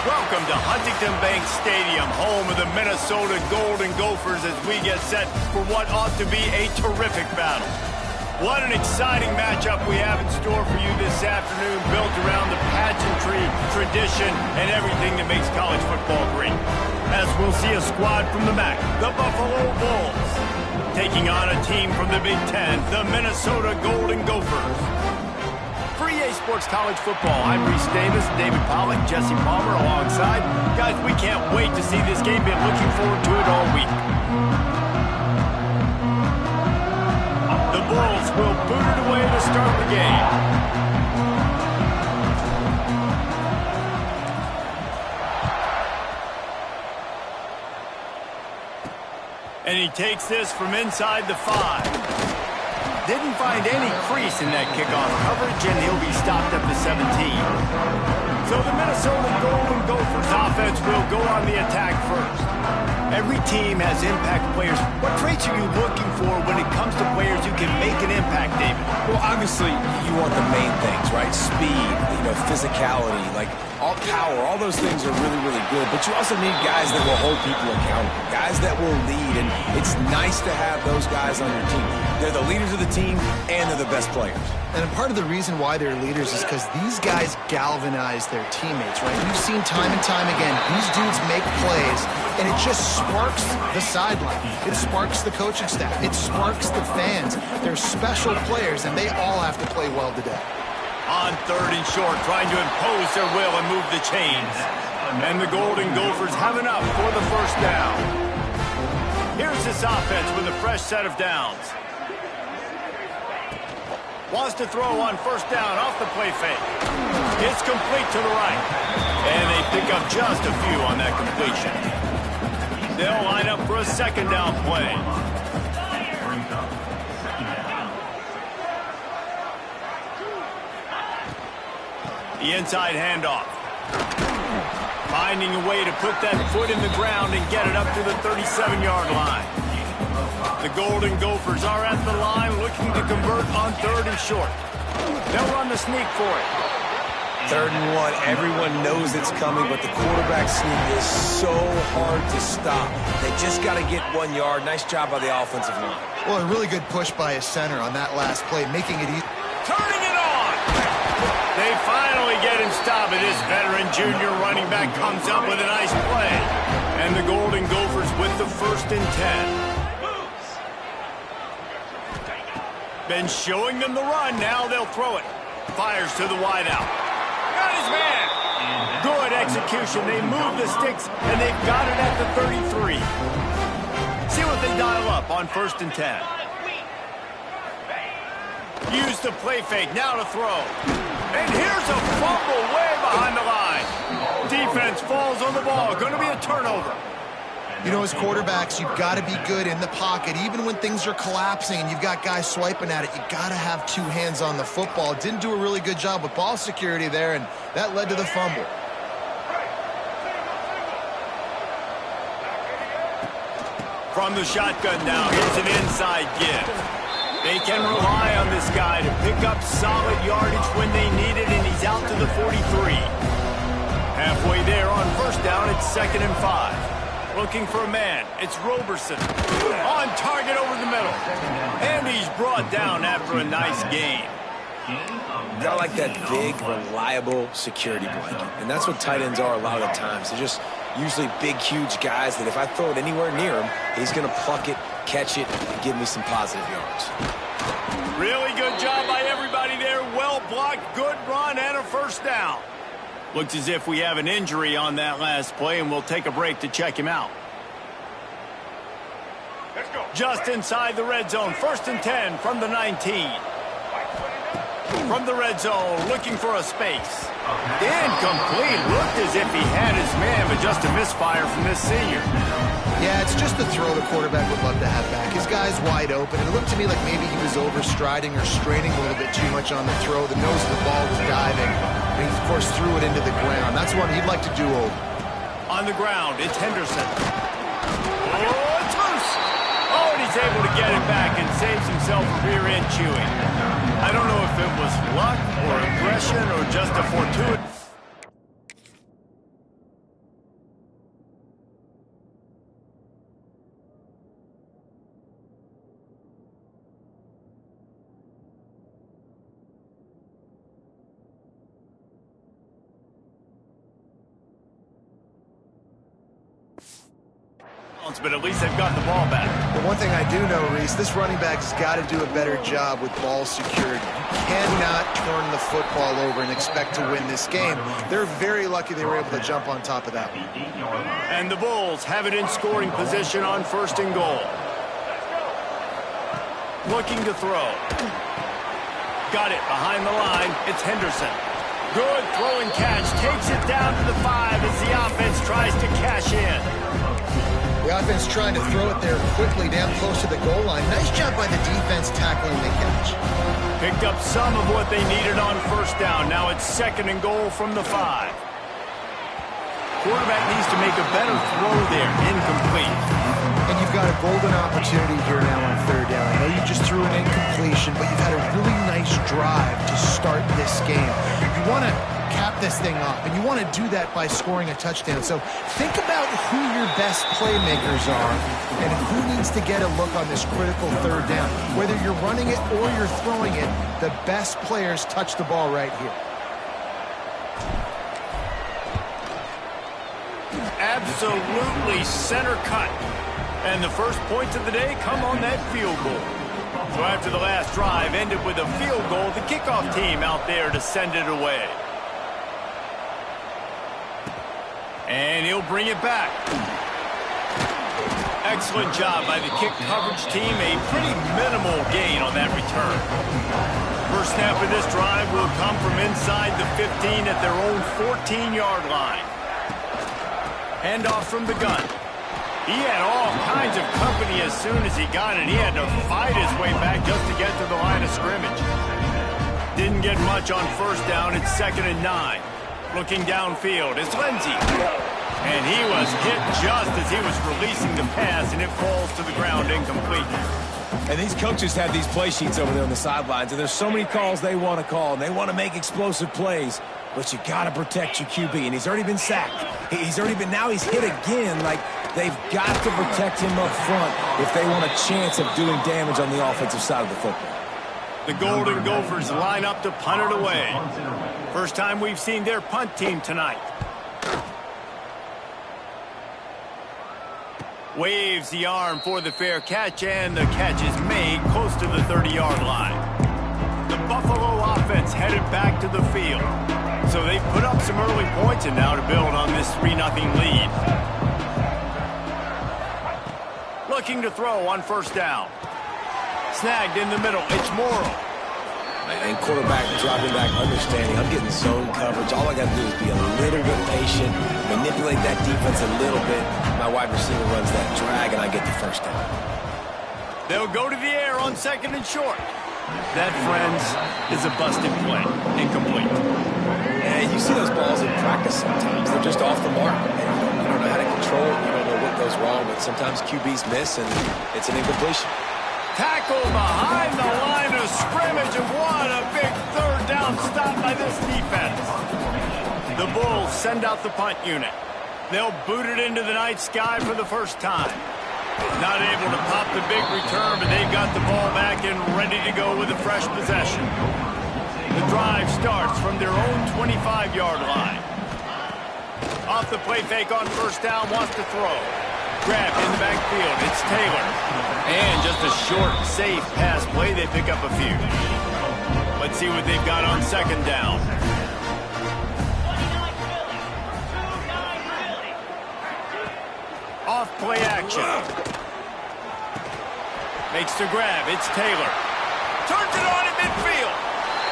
Welcome to Huntington Bank Stadium, home of the Minnesota Golden Gophers, as we get set for what ought to be a terrific battle. What an exciting matchup we have in store for you this afternoon, built around the pageantry, tradition, and everything that makes college football great. As we'll see a squad from the MAC, the Buffalo Bulls, taking on a team from the Big Ten, the Minnesota Golden Gophers. For EA Sports College Football, I'm Reese Davis, David Pollack, Jesse Palmer alongside. Guys, we can't wait to see this game. Been looking forward to it all week. The Bulls will boot it away to start the game. And he takes this from inside the 5. Didn't find any crease in that kickoff coverage, and he'll be stopped up to 17. So the Minnesota Golden Gophers offense will go on the attack first. Every team has impact players. What traits are you looking for when it comes to players who can make an impact, David? Well, obviously, you want the main things, right? Speed, physicality, like all power, all those things are really, really good. But you also need guys that will hold people accountable, guys that will lead, and it's nice to have those guys on your team. They're the leaders of the team, and they're the best players. And part of the reason why they're leaders is because these guys galvanize their teammates, right? You've seen time and time again, these dudes make plays, and it just sparks the sideline. It sparks the coaching staff. It sparks the fans. They're special players, and they all have to play well today. On 3rd and short, trying to impose their will and move the chains. And the Golden Gophers have enough for the first down. Here's this offense with a fresh set of downs. Wants to throw on 1st down off the play fake. It's complete to the right. And they pick up just a few on that completion. They'll line up for a 2nd down play. The inside handoff. Finding a way to put that foot in the ground and get it up to the 37-yard line. The Golden Gophers are at the line looking to convert on 3rd and short. They'll run the sneak for it. 3rd and 1, everyone knows it's coming, but the quarterback sneak is so hard to stop. They just got to get 1 yard. Nice job by the offensive line. Well, a really good push by his center on that last play, making it easy. Turning it on! They finally get him stopped, and this veteran junior running back comes up with a nice play. And the Golden Gophers with the 1st and 10. Been showing them the run, now they'll throw it. Fires to the wideout. Got his man! Good execution, they move the sticks, and they've got it at the 33. See what they dial up on 1st and 10. Use the play fake, now to throw. And here's a fumble way behind the line. Defense falls on the ball, gonna be a turnover. You know, as quarterbacks, you've got to be good in the pocket. Even when things are collapsing and you've got guys swiping at it, you've got to have 2 hands on the football. Didn't do a really good job with ball security there, and that led to the fumble. From the shotgun now, here's an inside give. They can rely on this guy to pick up solid yardage when they need it, and he's out to the 43. Halfway there on 1st down, it's 2nd and 5. Looking for a man. It's Roberson. On target over the middle. And he's brought down after a nice gain. Got like that big, reliable security blanket. And that's what tight ends are a lot of the times. They're just usually big, huge guys that if I throw it anywhere near him, he's going to pluck it, catch it, and give me some positive yards. Really good job by everybody there. Well blocked, good run, and a 1st down. Looks as if we have an injury on that last play, and we'll take a break to check him out. Let's go. Just inside the red zone, 1st and 10 from the 19. From the red zone, looking for a space. Incomplete. Looked as if he had his man, but just a misfire from this senior. Yeah, it's just a throw the quarterback would love to have back. His guy's wide open, and it looked to me like maybe he was overstriding or straining a little bit too much on the throw. The nose of the ball was diving, and he, of course, threw it into the ground. That's what he'd like to do over. On the ground, it's Henderson. Oh, it's loose! Oh, and he's able to get it back and saves himself a rear-end chewing. I don't know if it was luck or aggression or just a fortuitous. downs, but at least they've got the ball back. The one thing I do know, Reese, this running back's got to do a better job with ball security. You cannot turn the football over and expect to win this game. They're very lucky they were able to jump on top of that one. And the Bulls have it in scoring position on 1st and goal. Looking to throw. Got it behind the line. It's Henderson. Good throw and catch. Takes it down to the 5 as the offense tries to cash in. The offense trying to throw it there quickly down close to the goal line. Nice job by the defense tackling the catch. Picked up some of what they needed on 1st down. Now it's 2nd and goal from the 5. Quarterback needs to make a better throw there. Incomplete. And you've got a golden opportunity here now on 3rd down. I know you just threw an incompletion, but you've had a really nice drive to start this game. You want to cap this thing off, and you want to do that by scoring a touchdown. So think about who your best playmakers are and who needs to get a look on this critical 3rd down. Whether you're running it or you're throwing it, the best players touch the ball right here. Absolutely center cut. And the first points of the day come on that field goal. So after the last drive ended with a field goal, the kickoff team out there to send it away. And he'll bring it back. Excellent job by the kick coverage team. A pretty minimal gain on that return. First snap of this drive will come from inside the 15 at their own 14-yard line. Handoff from the gun. He had all kinds of company as soon as he got it. He had to fight his way back just to get to the line of scrimmage. Didn't get much on 1st down. It's 2nd and 9. Looking downfield is Lindsey. And he was hit just as he was releasing the pass, and it falls to the ground incomplete. And these coaches have these play sheets over there on the sidelines, and there's so many calls they want to call, and they want to make explosive plays. But you got to protect your QB, and he's already been sacked. Now he's hit again. Like, they've got to protect him up front if they want a chance of doing damage on the offensive side of the football. The Golden Gophers line up to punt it away. First time we've seen their punt team tonight. Waves the arm for the fair catch, and the catch is made close to the 30-yard line. The Buffalo offense headed back to the field. So they've put up some early points and now to build on this 3-0 lead. Looking to throw on 1st down. Snagged in the middle. It's Morrow. And quarterback dropping back, understanding I'm getting zone coverage. All I got to do is be a little bit patient, manipulate that defense a little bit. My wide receiver runs that drag, and I get the 1st down. They'll go to the air on 2nd and short. That, friends, is a busted play. Incomplete. Yeah, you see those balls in practice sometimes. They're just off the mark. And you don't know how to control it. You don't know what goes wrong, but sometimes QBs miss, and it's an incompletion. Tackle behind the line of scrimmage, and what a big 3rd down stop by this defense. The Bulls send out the punt unit. They'll boot it into the night sky for the first time. Not able to pop the big return, but they've got the ball back and ready to go with a fresh possession. The drive starts from their own 25-yard line. Off the play fake on 1st down, wants to throw. Grab in the backfield, it's Taylor. And just a short, safe pass play, they pick up a few. Let's see what they've got on 2nd down. Off play action. Makes the grab, it's Taylor. Turns it on in midfield.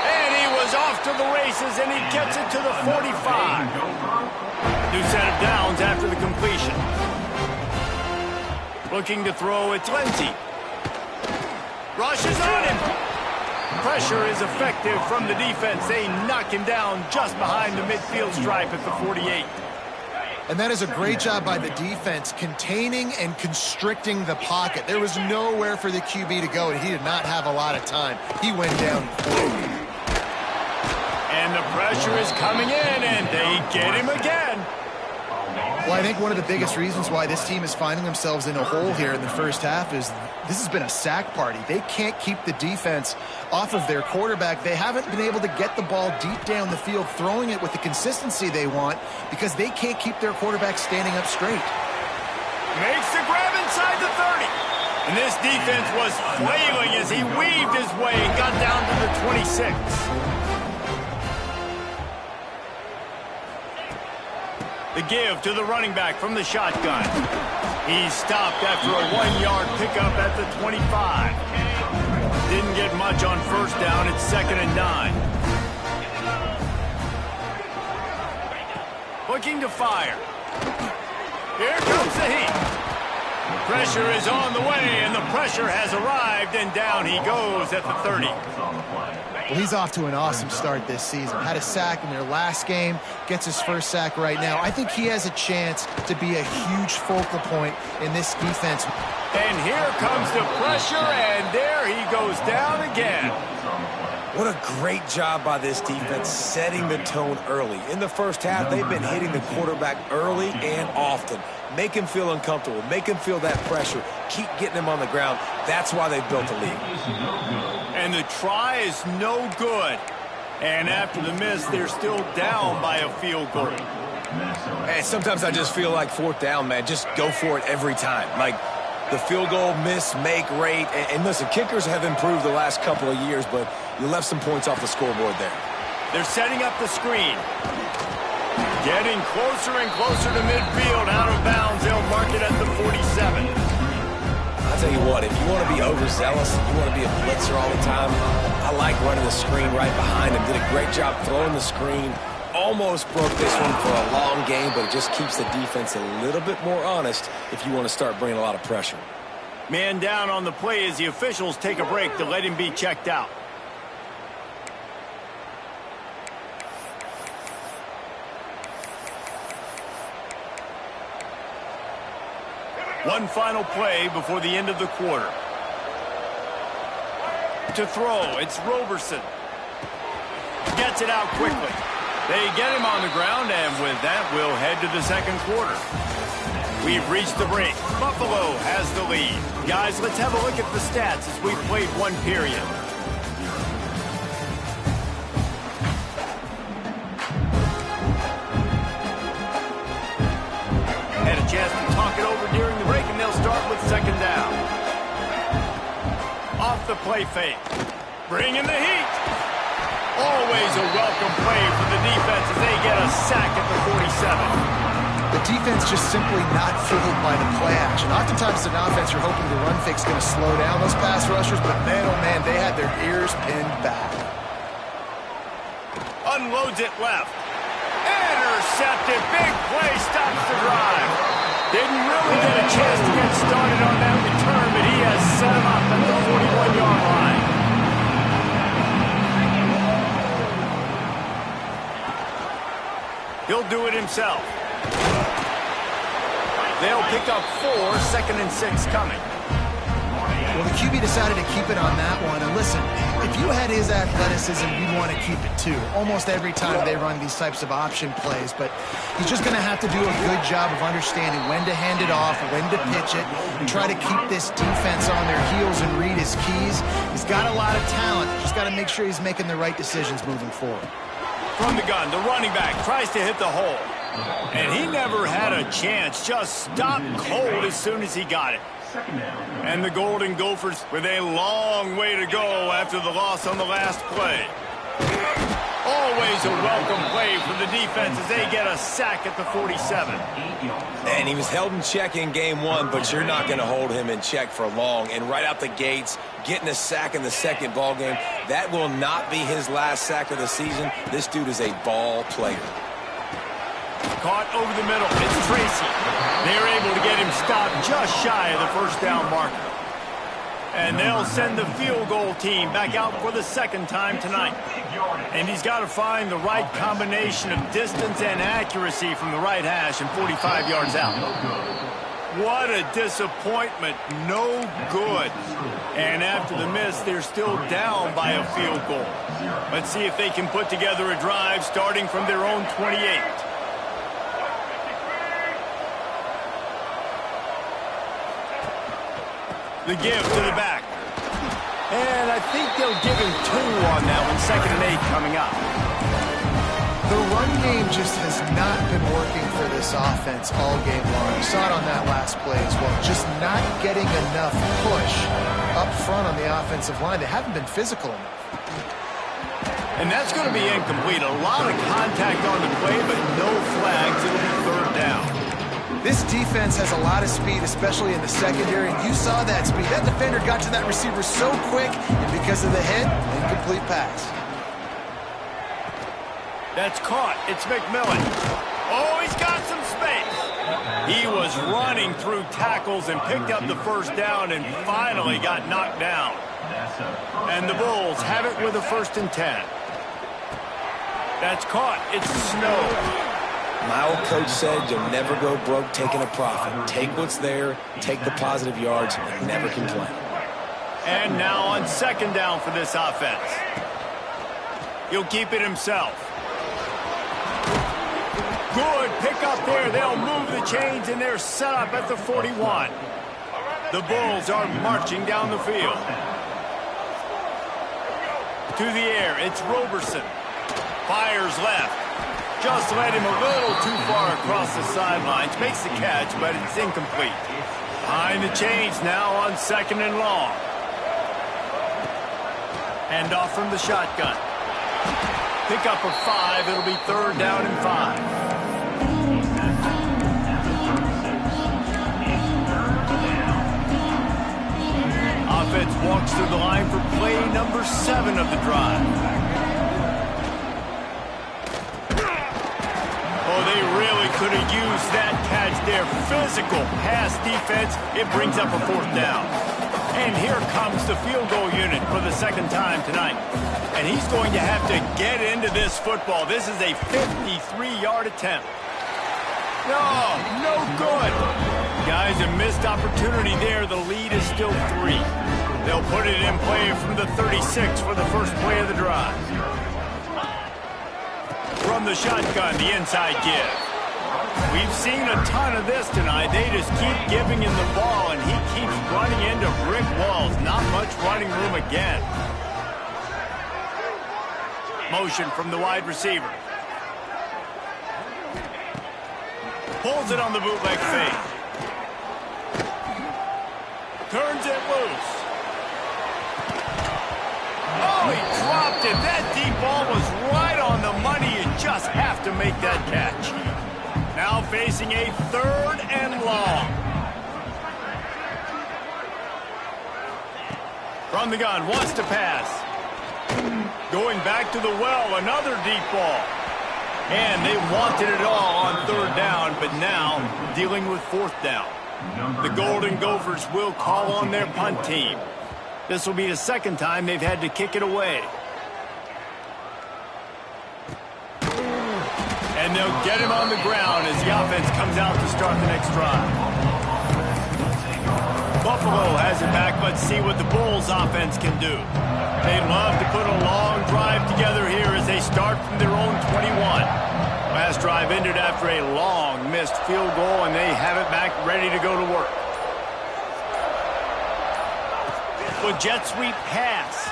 And he was off to the races, and he gets it to the 45. New set of downs after the completion. Looking to throw, it's Lindsey. Rushes on him. Pressure is effective from the defense. They knock him down just behind the midfield stripe at the 48. And that is a great job by the defense, containing and constricting the pocket. There was nowhere for the QB to go, and he did not have a lot of time. He went down quick. And the pressure is coming in, and they get him again. Well, I think one of the biggest reasons why this team is finding themselves in a hole here in the first half is this has been a sack party. They can't keep the defense off of their quarterback. They haven't been able to get the ball deep down the field, throwing it with the consistency they want because they can't keep their quarterback standing up straight. Makes the grab inside the 30. And this defense was flailing as he weaved his way and got down to the 26. The give to the running back from the shotgun. He stopped after a 1-yard pickup at the 25. Didn't get much on first down. It's 2nd and 9. Looking to fire. Here comes the heat. Pressure is on the way, and the pressure has arrived, and down he goes at the 30. Well, he's off to an awesome start this season. Had a sack in their last game, gets his first sack right now. I think he has a chance to be a huge focal point in this defense. And here comes the pressure, and there he goes down again. What a great job by this defense setting the tone early. In the first half, they've been hitting the quarterback early and often. Make him feel uncomfortable. Make him feel that pressure. Keep getting him on the ground. That's why they've built the lead. And the try is no good. And after the miss, they're still down by a field goal. And sometimes I just feel like 4th down, man. Just go for it every time. Like the field goal miss, make rate. And listen, kickers have improved the last couple of years, but you left some points off the scoreboard there. They're setting up the screen. Getting closer and closer to midfield, out of bounds. They'll mark it at the 47. I'll tell you what, if you want to be overzealous, if you want to be a blitzer all the time, I like running the screen right behind him. Did a great job throwing the screen. Almost broke this one for a long game, but it just keeps the defense a little bit more honest if you want to start bringing a lot of pressure. Man down on the play as the officials take a break to let him be checked out. One final play before the end of the quarter. To throw, it's Roberson. Gets it out quickly. They get him on the ground, and with that, we'll head to the second quarter. We've reached the break. Buffalo has the lead. Guys, let's have a look at the stats as we've played one period. Had a chance to talk it over during the break, and they'll start with 2nd down. Off the play fake. Bringing the heat. Always a welcome play for the defense as they get a sack at the 47. The defense just simply not fooled by the play action. Oftentimes, an offense, you're hoping the run fake is going to slow down those pass rushers, but man, oh man, they had their ears pinned back. Unloads it left. Intercepted. Big play stops the drive. Didn't really get a chance to get started on that return, but he has set him up at the 41-yard line. He'll do it himself. They'll pick up 4, 2nd and 6 coming. Well, the QB decided to keep it on that one. And listen, if you had his athleticism, you'd want to keep it too. Almost every time they run these types of option plays. But he's just going to have to do a good job of understanding when to hand it off, when to pitch it, and try to keep this defense on their heels and read his keys. He's got a lot of talent. Just got to make sure he's making the right decisions moving forward. From the gun, the running back tries to hit the hole. And he never had a chance. Just stopped cold as soon as he got it. And the Golden Gophers with a long way to go after the loss on the last play. Always a welcome play for the defense as they get a sack at the 47. And he was held in check in game 1, but you're not going to hold him in check for long. And right out the gates, getting a sack in the second ball game, that will not be his last sack of the season. This dude is a ball player. Caught over the middle. It's Tracy. They're able to get him stopped just shy of the first down marker. And they'll send the field goal team back out for the 2nd time tonight. And he's got to find the right combination of distance and accuracy from the right hash and 45 yards out. What a disappointment. No good. And after the miss, they're still down by a field goal. Let's see if they can put together a drive starting from their own 28. The give to the back. And I think they'll give him 2 on that one. 2nd and 8 coming up. The run game just has not been working for this offense all game long. You saw it on that last play as well. Just not getting enough push up front on the offensive line. They haven't been physical enough. And that's going to be incomplete. A lot of contact on the play, but no flags. It'll be third down. This defense has a lot of speed, especially in the secondary, and you saw that speed. That defender got to that receiver so quick, and because of the hit, incomplete pass. That's caught. It's McMillan. Oh, he's got some space. He was running through tackles and picked up the first down and finally got knocked down. And the Bulls have it with a 1st and 10. That's caught. It's Snow. My old coach said you'll never go broke taking a profit. Take what's there, take the positive yards, and never complain. And now on 2nd down for this offense. He'll keep it himself. Good pick up there. They'll move the chains, and they're set up at the 41. The Bulls are marching down the field. To the air, it's Roberson. Fires left. Just led him a little too far across the sidelines. Makes the catch, but it's incomplete. Behind the chains now on 2nd and long. Hand off from the shotgun. Pick up of 5. It'll be 3rd down and 5. Offense walks through the line for play number 7 of the drive. Oh, they really could have used that catch there. Physical pass defense. It brings up a 4th down. And here comes the field goal unit for the 2nd time tonight. And he's going to have to get into this football. This is a 53-yard attempt. No good. Guys, a missed opportunity there. The lead is still 3. They'll put it in play from the 36 for the first play of the drive. From the shotgun, the inside give. We've seen a ton of this tonight. They just keep giving him the ball, and he keeps running into brick walls. Not much running room again. Motion from the wide receiver. Pulls it on the bootleg fake. Turns it loose. Oh, he dropped it. That deep ball was right on the money. You just have to make that catch. Now facing a 3rd and long. From the gun, wants to pass. Going back to the well, another deep ball. And they wanted it all on 3rd down, but now dealing with 4th down. The Golden Gophers will call on their punt team. This will be the 2nd time they've had to kick it away. And they'll get him on the ground as the offense comes out to start the next drive. Buffalo has it back. Let's see what the Bulls offense can do. They'd love to put a long drive together here as they start from their own 21. Last drive ended after a long missed field goal, and they have it back ready to go to work. With jet sweep pass.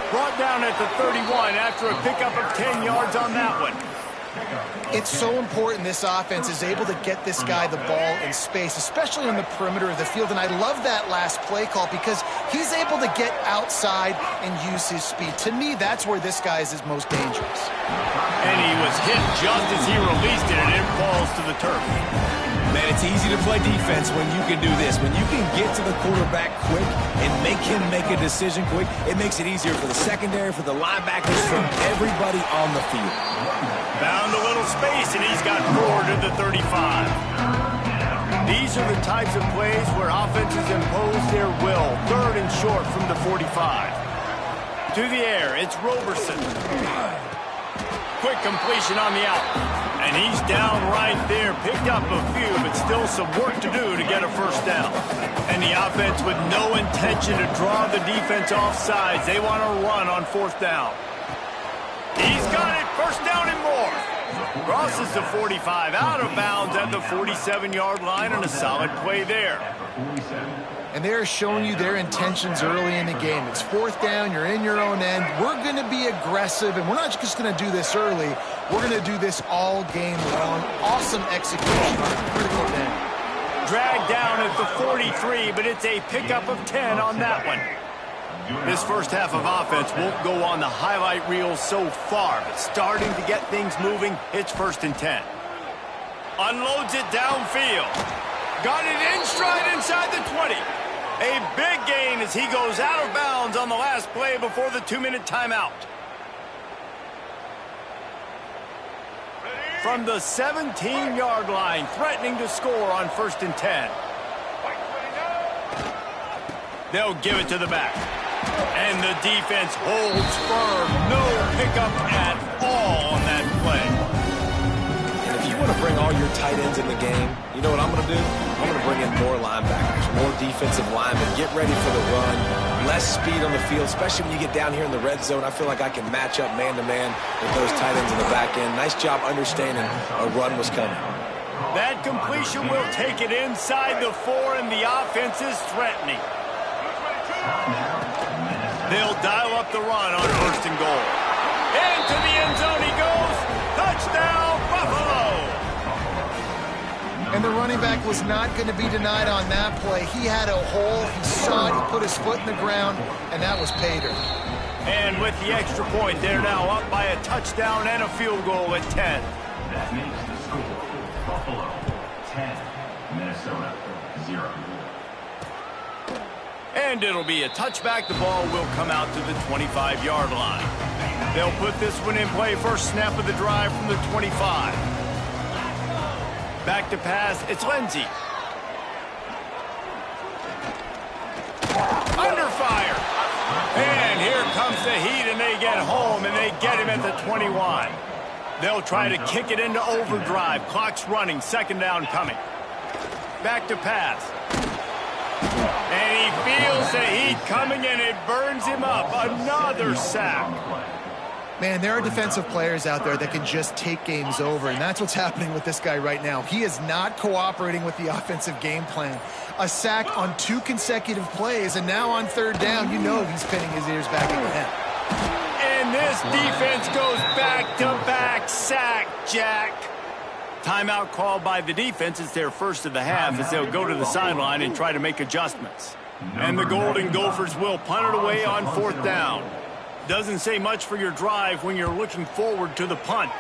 Brought down at the 31 after a pickup of 10 yards on that one. It's so important this offense is able to get this guy the ball in space, especially on the perimeter of the field. And I love that last play call because he's able to get outside and use his speed. To me, that's where this guy is his most dangerous. And he was hit just as he released it, and it falls to the turf. Man, it's easy to play defense when you can do this. When you can get to the quarterback quick and make him make a decision quick, it makes it easier for the secondary, for the linebackers, for everybody on the field. Found a little space, and he's got 4 to the 35. These are the types of plays where offenses impose their will. 3rd and short from the 45. To the air, it's Roberson. Quick completion on the out. And he's down right there. Picked up a few, but still some work to do to get a 1st down. And the offense with no intention to draw the defense off sides. They want to run on 4th down. He's got it. 1st down and more. Crosses the 45, out of bounds at the 47-yard line, and a solid play there. and they're showing you their intentions early in the game. It's 4th down, you're in your own end. We're going to be aggressive, and we're not just going to do this early. We're going to do this all game long. Awesome execution on a critical down. Dragged down at the 43, but it's a pickup of 10 on that one. This first half of offense won't go on the highlight reel so far, but starting to get things moving, it's 1st and 10. Unloads it downfield. Got it in stride inside the 20. A big gain as he goes out of bounds on the last play before the 2-minute timeout. From the 17-yard line, threatening to score on 1st and 10. They'll give it to the back. And the defense holds firm. No pickup at all on that play. And if you want to bring all your tight ends in the game, you know what I'm going to do? I'm going to bring in more linebackers, more defensive linemen. Get ready for the run. Less speed on the field, especially when you get down here in the red zone. I feel like I can match up man-to-man with those tight ends in the back end. Nice job understanding a run was coming. That completion will take it inside the 4, and the offense is threatening. They'll dial up the run on 1st and goal. Into the end zone he goes. Touchdown, Buffalo! And the running back was not going to be denied on that play. He had a hole. He saw it. He put his foot in the ground, and that was pay dirt. And with the extra point, they're now up by a touchdown and a field goal at 10. That makes the score Buffalo 10, Minnesota 0. And it'll be a touchback. The ball will come out to the 25-yard line. They'll put this one in play. First snap of the drive from the 25. Back to pass. It's Lindsey. Under fire. And here comes the heat, and they get home, and they get him at the 21. They'll try to kick it into overdrive. Clock's running. 2nd down coming. Back to pass. And he feels the heat coming, and it burns him up. Another sack. Man, there are defensive players out there that can just take games over, and that's what's happening with this guy right now. He is not cooperating with the offensive game plan. A sack on 2 consecutive plays, and now on 3rd down, you know he's pinning his ears back again. And this defense goes back-to-back sack, Jack. Timeout called by the defense. It's their first of the half as they'll go to the sideline and try to make adjustments. And the Golden Gophers will punt it away on 4th down. Doesn't say much for your drive when you're looking forward to the punt.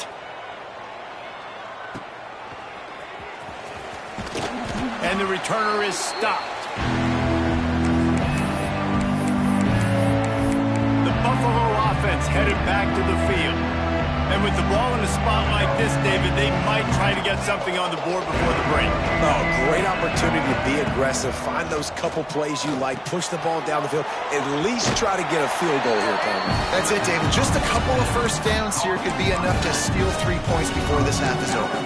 And the returner is stopped. The Buffalo offense headed back to the field. And with the ball in a spot like this, David, they might try to get something on the board before the break. Oh, great opportunity to be aggressive. Find those couple plays you like. Push the ball down the field. At least try to get a field goal here, Tommy. That's it, David. Just a couple of first downs here could be enough to steal 3 points before this half is over.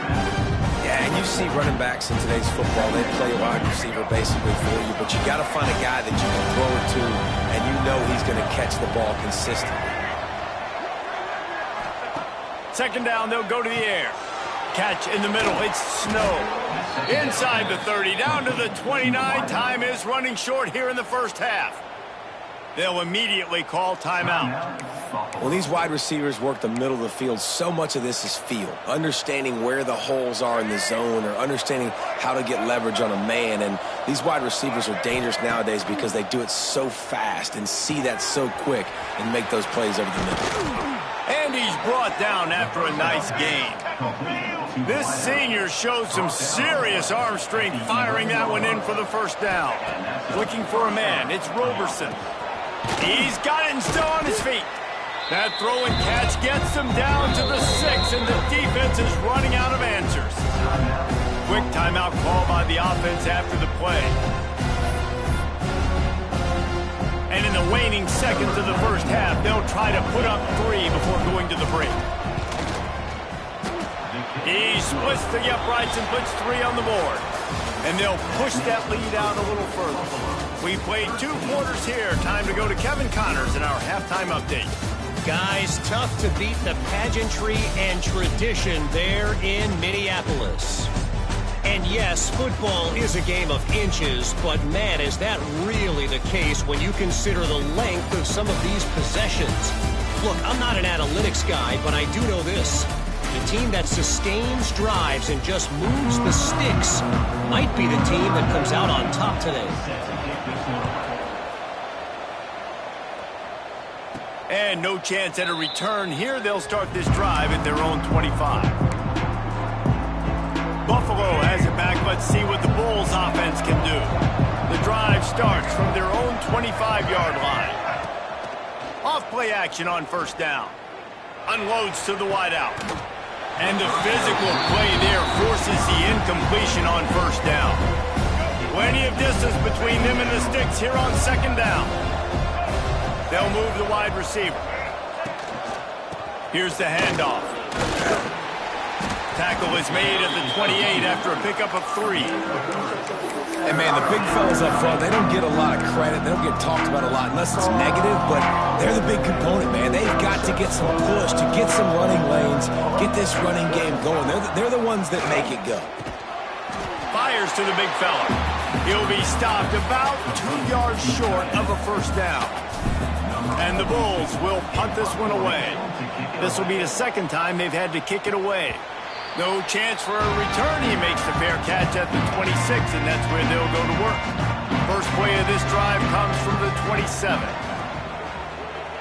Yeah, and you see running backs in today's football. They play a wide receiver basically for you, but you got to find a guy that you can throw it to, and you know he's going to catch the ball consistently. 2nd down, they'll go to the air. Catch in the middle, it's Snow. Inside the 30, down to the 29. Time is running short here in the first half. They'll immediately call timeout. When these wide receivers work the middle of the field, so much of this is feel. Understanding where the holes are in the zone or understanding how to get leverage on a man. And these wide receivers are dangerous nowadays because they do it so fast and see that so quick and make those plays over the middle. And he's brought down after a nice gain. This senior shows some serious arm strength firing that one in for the first down. Looking for a man, it's Roberson. He's got it and still on his feet. That throw and catch gets them down to the 6, and the defense is running out of answers. Quick timeout call by the offense after the play. And in the waning seconds of the first half, they'll try to put up 3 before going to the break. He splits the uprights and puts 3 on the board. And they'll push that lead out a little further. We played 2 quarters here. Time to go to Kevin Connors in our halftime update. Guys, tough to beat the pageantry and tradition there in Minneapolis. And yes, football is a game of inches, but man, is that really the case when you consider the length of some of these possessions. Look, I'm not an analytics guy, but I do know this. The team that sustains drives and just moves the sticks might be the team that comes out on top today. And no chance at a return here. They'll start this drive at their own 25. Buffalo has it back. Let's see what the Bulls offense can do. The drive starts from their own 25-yard line. Off play action on first down. Unloads to the wideout. And the physical play there forces the incompletion on first down. Plenty of distance between them and the sticks here on second down. They'll move the wide receiver. Here's the handoff. Tackle is made at the 28 after a pickup of 3. And, man, the big fellas up front, they don't get a lot of credit. They don't get talked about a lot unless it's negative, but they're the big component, man. They've got to get some push, to get some running lanes, get this running game going. They're the ones that make it go. Fires to the big fella. He'll be stopped about 2 yards short of a first down. And the Bulls will punt this one away. This will be the second time they've had to kick it away. No chance for a return. He makes the fair catch at the 26, and that's where they'll go to work. First play of this drive comes from the 27.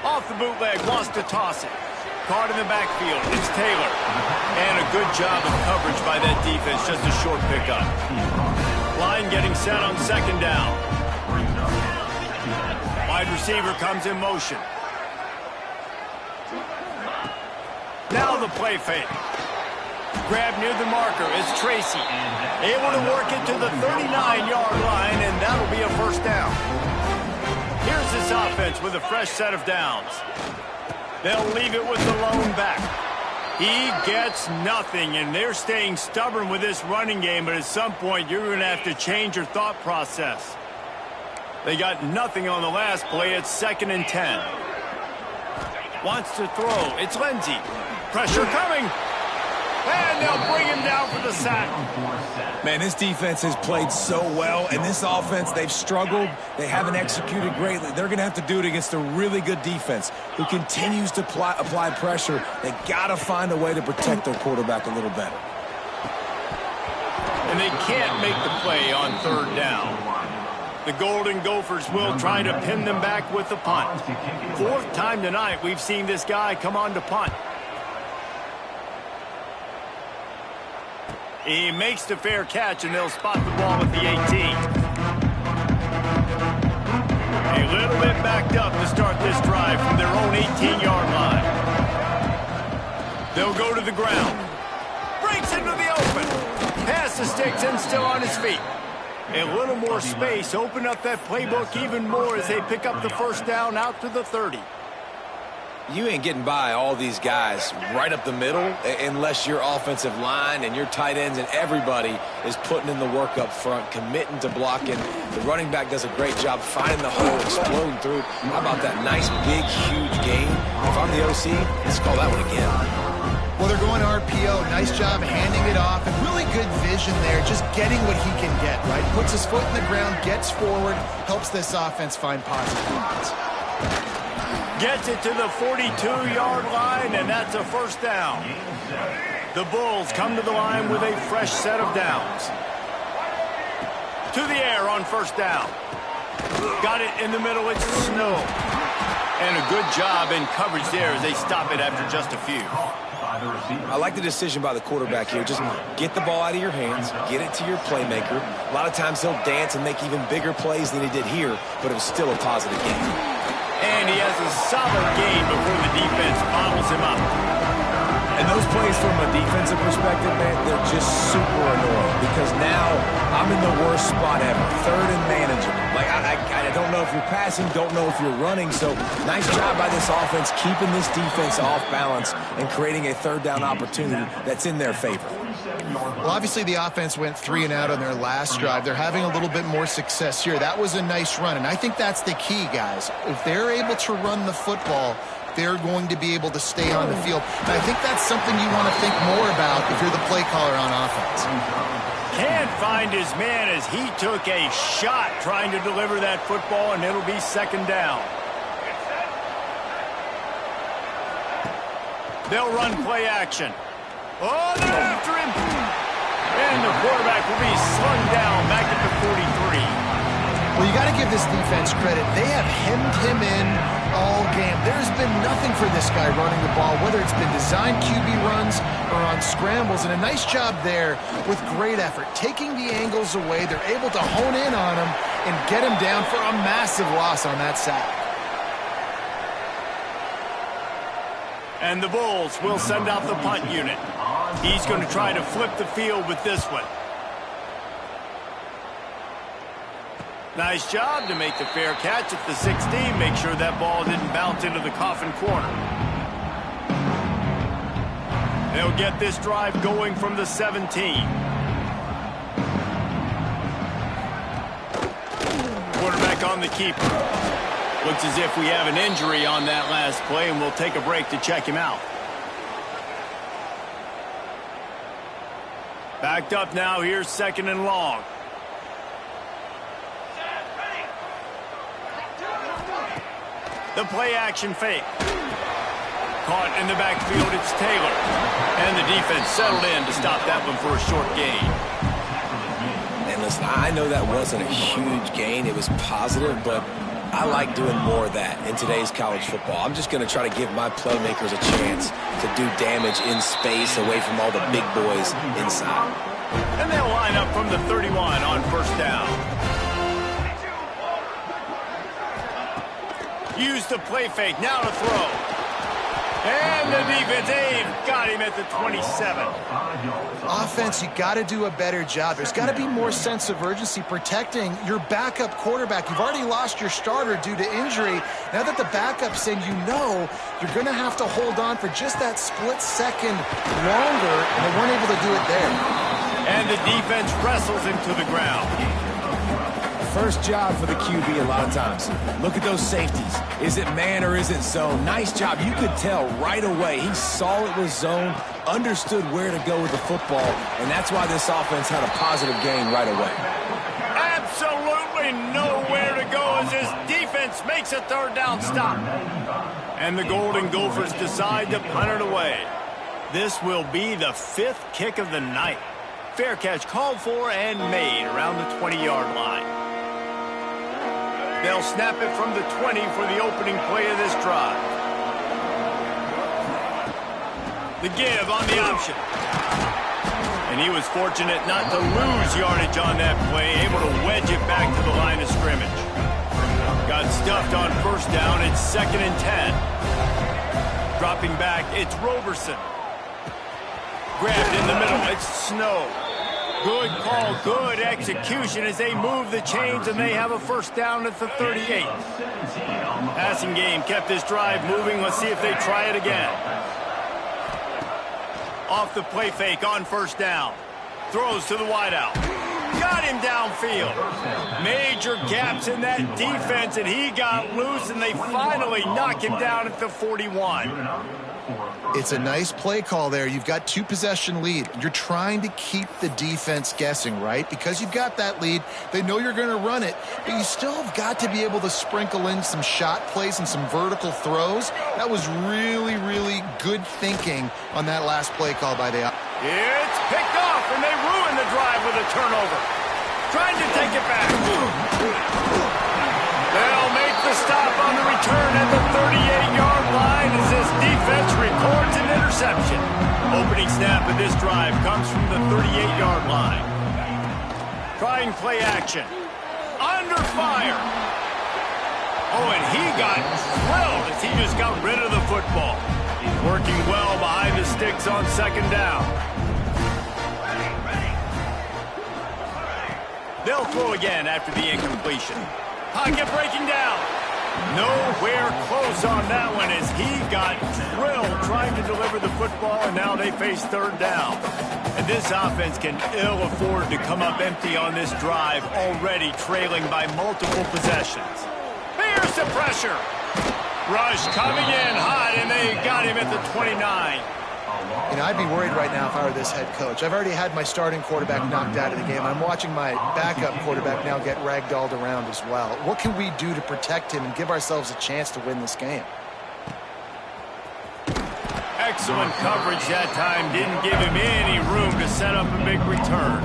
Off the bootleg, wants to toss it. Caught in the backfield. It's Taylor. And a good job of coverage by that defense. Just a short pickup. Line getting set on second down. Wide receiver comes in motion. Now the play fake. Grab near the marker is Tracy. Able to work it to the 39-yard line, and that'll be a first down. Here's this offense with a fresh set of downs. They'll leave it with the lone back. He gets nothing, and they're staying stubborn with this running game, but at some point you're going to have to change your thought process. They got nothing on the last play. It's 2nd and 10. Wants to throw. It's Lindsey. Pressure coming. And they'll bring him down for the sack. Man, this defense has played so well, and this offense, they've struggled. They haven't executed greatly. They're going to have to do it against a really good defense who continues to apply pressure. They got to find a way to protect their quarterback a little better. And they can't make the play on third down. The Golden Gophers will try to pin them back with the punt. 4th time tonight we've seen this guy come on to punt. He makes the fair catch, and they'll spot the ball at the 18. A little bit backed up to start this drive from their own 18-yard line. They'll go to the ground. Breaks into the open. Pass the sticks and still on his feet. A little more space. Open up that playbook even more as they pick up the first down out to the 30. You ain't getting by all these guys right up the middle unless your offensive line and your tight ends and everybody is putting in the work up front, committing to blocking. The running back does a great job finding the hole, exploding through. How about that nice, big, huge gain? If I'm the OC, let's call that one again. Well, they're going RPO. Nice job handing it off, and really good vision there, just getting what he can get, right? Puts his foot in the ground, gets forward, helps this offense find positive points. Gets it to the 42-yard line, and that's a first down. The Bulls come to the line with a fresh set of downs. To the air on first down. Got it in the middle. It's Snow. And a good job in coverage there as they stop it after just a few. I like the decision by the quarterback here. Just get the ball out of your hands, get it to your playmaker. A lot of times he'll dance and make even bigger plays than he did here, but it was still a positive game. And he has a solid gain before the defense bottles him up. And those plays from a defensive perspective, man, they're just super annoying because now I'm in the worst spot ever. 3rd and manageable. Like, I don't know if you're passing, don't know if you're running. So nice job by this offense keeping this defense off balance and creating a 3rd down opportunity that's in their favor. Well, obviously the offense went 3 and out on their last drive. They're having a little bit more success here. That was a nice run, and I think that's the key, guys. If they're able to run the football, they're going to be able to stay on the field. And I think that's something you want to think more about if you're the play caller on offense. Can't find his man as he took a shot trying to deliver that football, and it'll be second down. They'll run play action. Oh, they're after him. And the quarterback will be slung down back at the 43. Well, you got to give this defense credit. They have hemmed him in all game. There's been nothing for this guy running the ball, whether it's been designed QB runs or on scrambles, and a nice job there with great effort. Taking the angles away, they're able to hone in on him and get him down for a massive loss on that sack. And the Bulls will send out the punt unit. He's going to try to flip the field with this one. Nice job to make the fair catch at the 16. Make sure that ball didn't bounce into the coffin corner. They'll get this drive going from the 17. Quarterback on the keeper. Looks as if we have an injury on that last play, and we'll take a break to check him out. Backed up now. Here's second and long. The play action fake. Caught in the backfield, it's Taylor. And the defense settled in to stop that one for a short gain. And listen, I know that wasn't a huge gain. It was positive, but I like doing more of that in today's college football. I'm just going to try to give my playmakers a chance to do damage in space away from all the big boys inside. And they'll line up from the 31 on first down. Use the play fake, now to throw. And the defense, they've got him at the 27. Offense, you got to do a better job. There's got to be more sense of urgency protecting your backup quarterback. You've already lost your starter due to injury. Now that the backup's in, you know you're going to have to hold on for just that split second longer, and they weren't able to do it there. And the defense wrestles him to the ground. First job for the QB a lot of times. Look at those safeties. Is it man or is it zone? Nice job. You could tell right away. He saw it was zone, understood where to go with the football, and that's why this offense had a positive gain right away. Absolutely nowhere to go as this defense makes a third down stop. And the Golden Gophers decide to punt it away. This will be the 5th kick of the night. Fair catch called for and made around the 20-yard line. They'll snap it from the 20 for the opening play of this drive. The give on the option. And he was fortunate not to lose yardage on that play, able to wedge it back to the line of scrimmage. Got stuffed on first down. It's 2nd and 10. Dropping back, it's Roberson. Grabbed in the middle, it's Snow. Good call, good execution as they move the chains, and they have a first down at the 38. Passing game kept this drive moving. Let's see if they try it again. Off the play fake on first down. Throws to the wideout. Got him downfield. Major gaps in that defense, and he got loose, and they finally knock him down at the 41. It's a nice play call there. You've got 2-possession lead. You're trying to keep the defense guessing, right? Because you've got that lead, they know you're going to run it, but you still have got to be able to sprinkle in some shot plays and some vertical throws. That was really, really good thinking on that last play call by the... It's picked off, and they ruin the drive with a turnover. Trying to take it back. They'll make the stop on the return at the 38-yard line as this defense records an interception. Opening snap of this drive comes from the 38-yard line. Trying play action. Under fire. Oh, and he got drilled as he just got rid of the football. Working well behind the sticks on second down. They'll throw again after the incompletion. Pocket breaking down. Nowhere close on that one as he got drilled trying to deliver the football, and now they face third down. And this offense can ill afford to come up empty on this drive, already trailing by multiple possessions. Here's the pressure. Rush coming in hot, and they got him at the 29. You know, I'd be worried right now if I were this head coach. I've already had my starting quarterback knocked out of the game. I'm watching my backup quarterback now get ragdolled around as well. What can we do to protect him and give ourselves a chance to win this game? Excellent coverage that time. Didn't give him any room to set up a big return.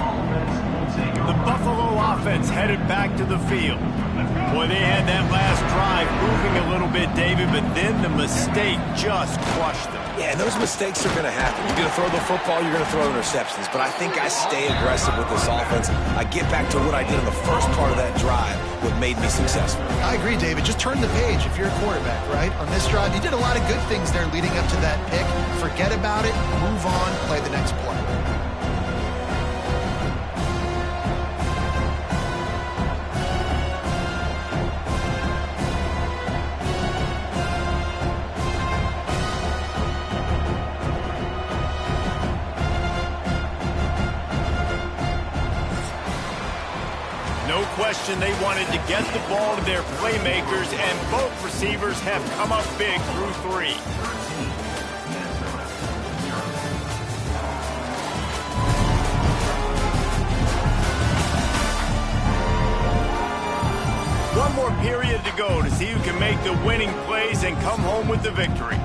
The Buffalo offense headed back to the field. Boy, they had that last drive moving a little bit, David, but then the mistake just crushed them. Yeah, and those mistakes are going to happen. You're going to throw the football, you're going to throw interceptions. But I think I stay aggressive with this offense. I get back to what I did in the first part of that drive, what made me successful. I agree, David. Just turn the page if you're a quarterback, right? On this drive, you did a lot of good things there leading up to that pick. Forget about it, move on, play the next play. No question they wanted to get the ball to their playmakers, and both receivers have come up big through 3. One more period to go to see who can make the winning plays and come home with the victory.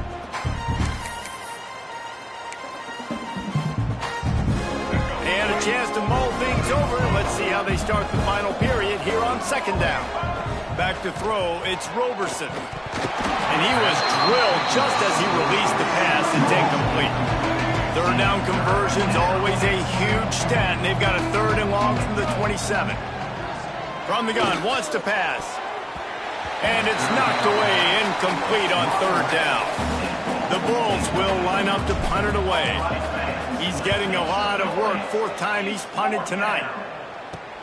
And a chance to mull things over. Let's see how they start the final period here on second down. Back to throw, it's Roberson. And he was drilled just as he released the pass. It's incomplete. Third down conversion's always a huge stat, and they've got a 3rd and long from the 27. From the gun, wants to pass. And it's knocked away, incomplete on 3rd down. The Bulls will line up to punt it away. He's getting a lot of work. 4th time he's punted tonight.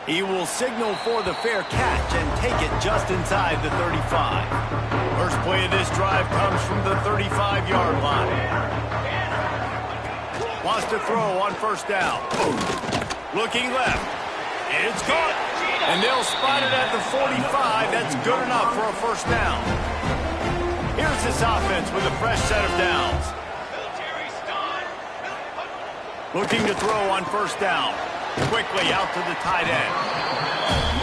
He will signal for the fair catch and take it just inside the 35. First play of this drive comes from the 35-yard line. Wants to throw on 1st down. Looking left. It's caught. And they'll spot it at the 45. That's good enough for a 1st down. Here's this offense with a fresh set of downs. Looking to throw on 1st down. Quickly out to the tight end.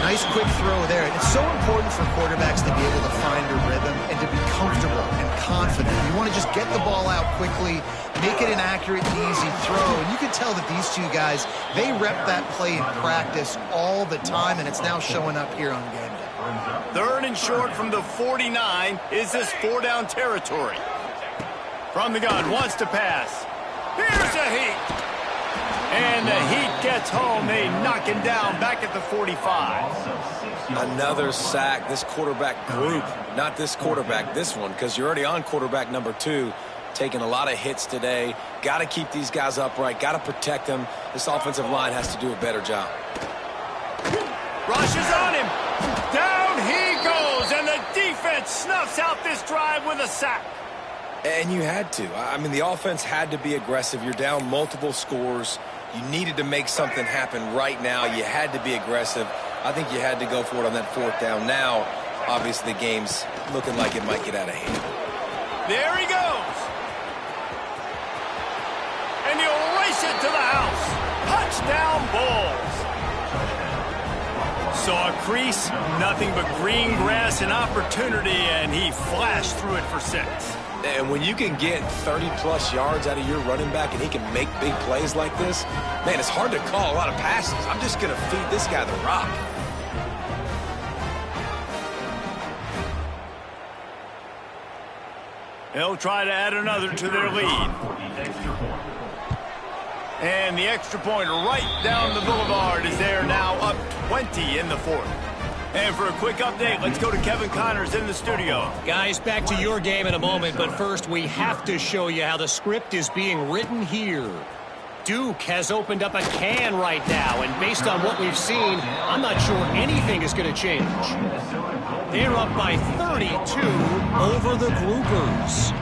Nice quick throw there. It's so important for quarterbacks to be able to find a rhythm and to be comfortable and confident. You want to just get the ball out quickly, make it an accurate and easy throw. And you can tell that these two guys, they rep that play in practice all the time, and it's now showing up here on game day. 3rd and short from the 49. Is this 4-down territory? From the gun, wants to pass. Here's a heat. And the Heat gets home. They knock him down back at the 45. Another sack. This quarterback group, not this quarterback, this one, because you're already on quarterback number 2, taking a lot of hits today. Got to keep these guys upright. Got to protect them. This offensive line has to do a better job. Rushes on him. Down he goes, and the defense snuffs out this drive with a sack. And you had to. I mean, the offense had to be aggressive. You're down multiple scores. You needed to make something happen right now. You had to be aggressive. I think you had to go for it on that 4th down. Now, obviously, the game's looking like it might get out of hand. There he goes. And he'll race it to the house. Touchdown, Bulls. Saw a crease, nothing but green grass and opportunity, and he flashed through it for 6. And when you can get 30-plus yards out of your running back and he can make big plays like this, man, it's hard to call a lot of passes. I'm just going to feed this guy the rock. They'll try to add another to their lead. And the extra point right down the boulevard is there now, up 20 in the 4th. And for a quick update, let's go to Kevin Connors in the studio. Guys, back to your game in a moment, but first we have to show you how the script is being written here. Duke has opened up a can right now, and based on what we've seen, I'm not sure anything is going to change. They're up by 32 over the Groupers.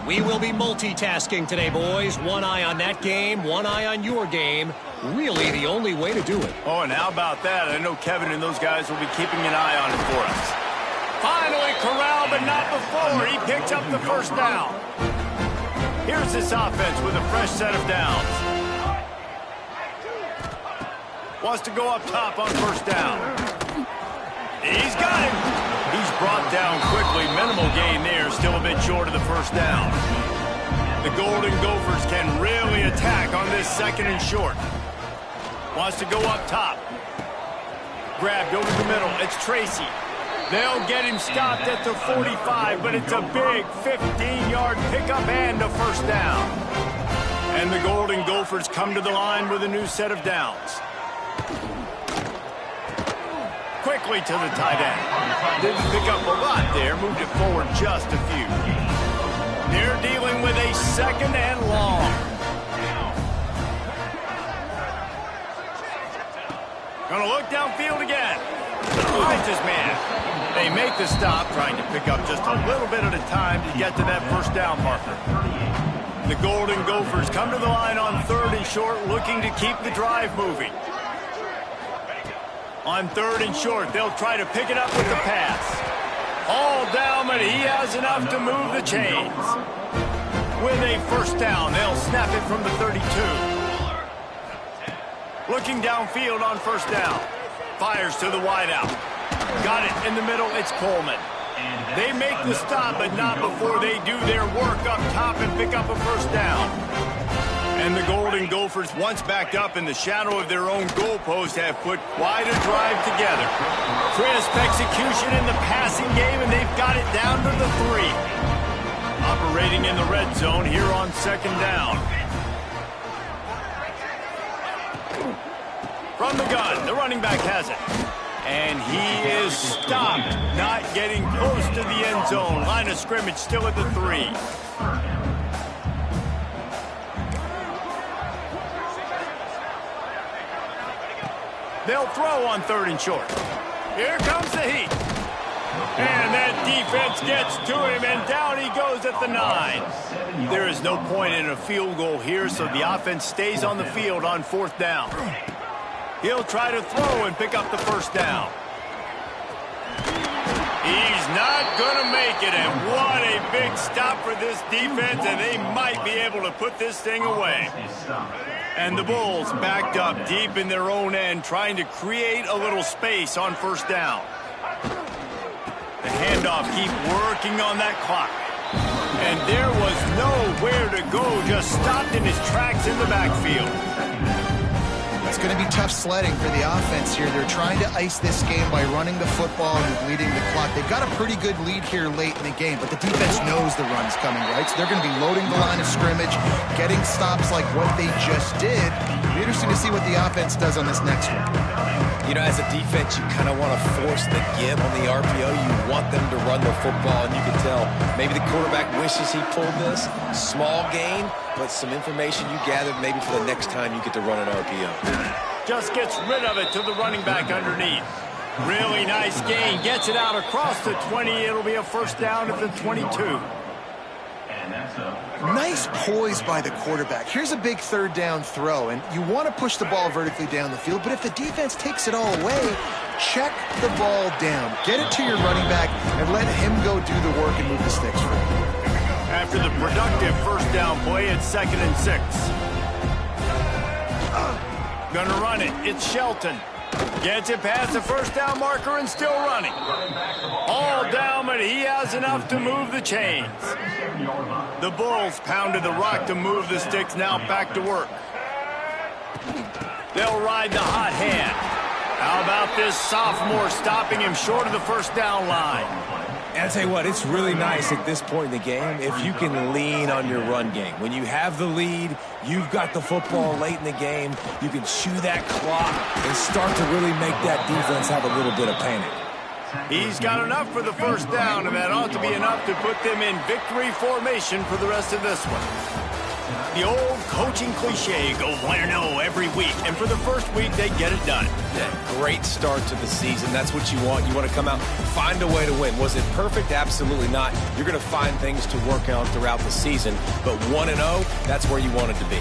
We will be multitasking today, boys. One eye on that game, one eye on your game. Really the only way to do it. Oh, and how about that? I know Kevin and those guys will be keeping an eye on it for us. Finally corralled, but not before. He picks up the 1st down. Here's this offense with a fresh set of downs. Wants to go up top on first down. He's got him. He's brought down quickly. Minimal gain there. Still a bit short of the first down. The Golden Gophers can really attack on this second and short. Wants to go up top. Grabbed over the middle. It's Tracy. They'll get him stopped at the 45, but it's a big 15-yard pickup and a first down. And the Golden Gophers come to the line with a new set of downs. Quickly to the tight end. Didn't pick up a lot there. Moved it forward just a few. They're dealing with a second and long. Gonna look downfield again. Finds his man. They make the stop, trying to pick up just a little bit at a time to get to that first down marker. The Golden Gophers come to the line on third and short, looking to keep the drive moving. On third and short, they'll try to pick it up with the pass. All down, but he has enough to move the chains. With a first down, they'll snap it from the 32. Looking downfield on first down. Fires to the wideout. Got it in the middle, it's Coleman. They make the stop, but not before they do their work up top and pick up a first down. And the Golden Gophers, once backed up in the shadow of their own goalpost, have put quite a drive together. Crisp execution in the passing game, and they've got it down to the 3. Operating in the red zone here on second down. From the gun, the running back has it. And he is stopped, not getting close to the end zone. Line of scrimmage still at the 3. They'll throw on third and short. Here comes the heat. And that defense gets to him, and down he goes at the 9. There is no point in a field goal here, so the offense stays on the field on fourth down. He'll try to throw and pick up the first down. He's not going to make it, and what a big stop for this defense, and they might be able to put this thing away. And the Bulls backed up deep in their own end, trying to create a little space on first down. The handoff, keep working on that clock. And there was nowhere to go, just stopped in his tracks in the backfield. It's going to be tough sledding for the offense here. They're trying to ice this game by running the football and bleeding the clock. They've got a pretty good lead here late in the game, but the defense knows the run's coming, right? So they're going to be loading the line of scrimmage, getting stops like what they just did. It'll be interesting to see what the offense does on this next one. You know, as a defense, you kind of want to force the give on the RPO. You want them to run the football, and you can tell maybe the quarterback wishes he pulled this. Small gain, but some information you gathered maybe for the next time you get to run an RPO. Just gets rid of it to the running back underneath. Really nice gain. Gets it out across the 20. It'll be a first down at the 22. Nice poise by the quarterback. Here's a big third down throw, and you want to push the ball vertically down the field, but if the defense takes it all away, check the ball down. Get it to your running back and let him go do the work and move the sticks for you. After the productive first down play, it's 2nd and 6. Gonna run it. It's Shelton. Gets it past the first down marker and still running. All down, but he has enough to move the chains. The Bulls pounded the rock to move the sticks, now back to work. They'll ride the hot hand. How about this sophomore stopping him short of the first down line? And I'll tell you what, it's really nice at this point in the game if you can lean on your run game. When you have the lead, you've got the football late in the game, you can chew that clock and start to really make that defense have a little bit of panic. He's got enough for the first down, and that ought to be enough to put them in victory formation for the rest of this one. The old coaching cliche, go 1-0 every week, and for the first week, they get it done. Yeah, great start to the season. That's what you want. You want to come out, find a way to win. Was it perfect? Absolutely not. You're going to find things to work on throughout the season, but 1-0, that's where you want it to be.